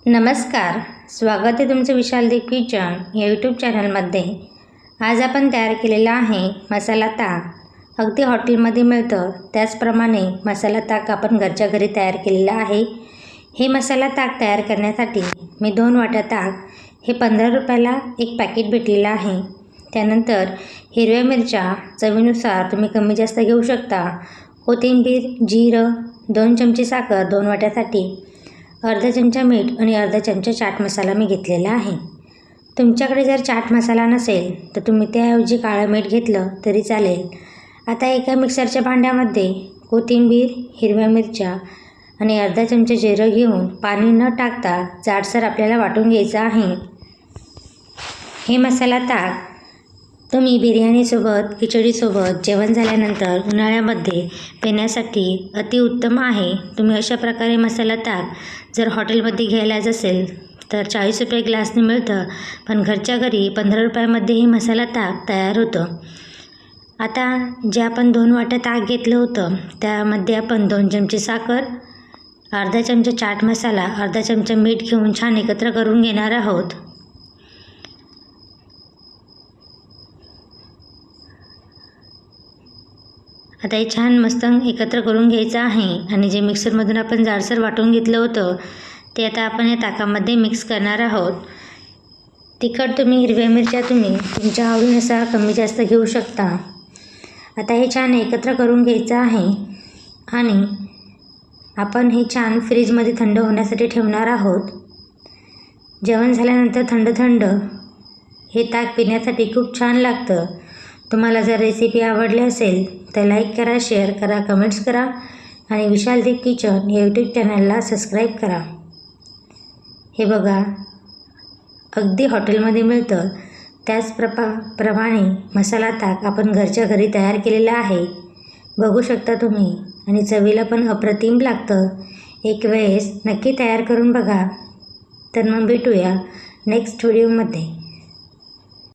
नमस्कार, स्वागत आहे तुमचं विशाल दीप किचन या यूट्यूब चॅनलमध्ये। आज आपण तयार केलेला आहे मसाला ताक। अगदी हॉटेलमध्ये मिळतं त्याचप्रमाणे मसाला ताक आपण घरच्या घरी तयार केलेला आहे। हे मसाला ताक तयार करण्यासाठी मी 2 वाट्या ताक हे 15 रुपयाला एक पॅकेट भेटलेलं आहे। त्यानंतर हिरव्या मिरच्या चवीनुसार तुम्ही कमी जास्त घेऊ शकता। कोथिंबीर, जिरं, 2 चमचे साखर 2 वाट्यासाठी, अर्धा चमचा मीठ आणि अर्धा चमचा चाट मसाला मी घेतलेला आहे। तुमच्याकडे जर चाट मसाला नसेल तर तुम्ही त्याऐवजी काळं मीठ घेतलं तरी चालेल। आता एका मिक्सरच्या भांड्यामध्ये कोथिंबीर, हिरव्या मिरच्या आणि अर्धा चमचा जिरं घेऊन पाणी न टाकता जाडसर आपल्याला वाटून घ्यायचं आहे। हे मसाला ताक तुम्ही बिर्याणीसोबत, खिचडीसोबत, जेवण झाल्यानंतर उन्हाळ्यामध्ये पिण्यासाठी अतिउत्तम आहे। तुम्ही अशा प्रकारे मसाला ताक जर हॉटेलमध्ये घ्यायला असेल तर 40 रुपये ग्लासने मिळतं, पण घरच्या घरी 15 रुपयामध्ये हे मसाला ताक तयार होतं। आता जे आपण 2 वाट्या ताक घेतलं होतं त्यामध्ये आपण 2 चमचे साखर, अर्धा चमचा चाट मसाला, अर्धा चमचा मीठ घेऊन छान एकत्र करून घेणार आहोत। आता हे छान मस्त एकत्र करून घ्यायचं आहे आणि जे मिक्सरमधून आपण जाडसर वाटून घेतलं होतं ते आता आपण या ताकामध्ये मिक्स करणार आहोत। तिखट तुम्ही, हिरव्या मिरच्या तुम्ही तुमच्या आवडीनुसार कमी जास्त घेऊ शकता। आता हे छान एकत्र करून घ्यायचं आहे आणि आपण हे छान फ्रीजमध्ये थंड होण्यासाठी ठेवणार आहोत। जेवण झाल्यानंतर थंड थंड हे ताक पिण्यासाठी खूप छान लागतं। तुम्हाला जर रेसिपी आवडली असेल तर लाईक करा, शेअर करा, कमेंट्स करा आणि विशाल दीप किचन या यूट्यूब चॅनलला सबस्क्राईब करा। हे बघा, अगदी हॉटेलमध्ये मिळतं त्याच प्रमाणे मसाला ताक आपण घरच्या घरी तयार केलेला आहे। बघू शकता तुम्ही आणि चवीला पण अप्रतिम लागतं। एक वेळेस नक्की तयार करून बघा। तर मग भेटूया नेक्स्ट व्हिडिओमध्ये।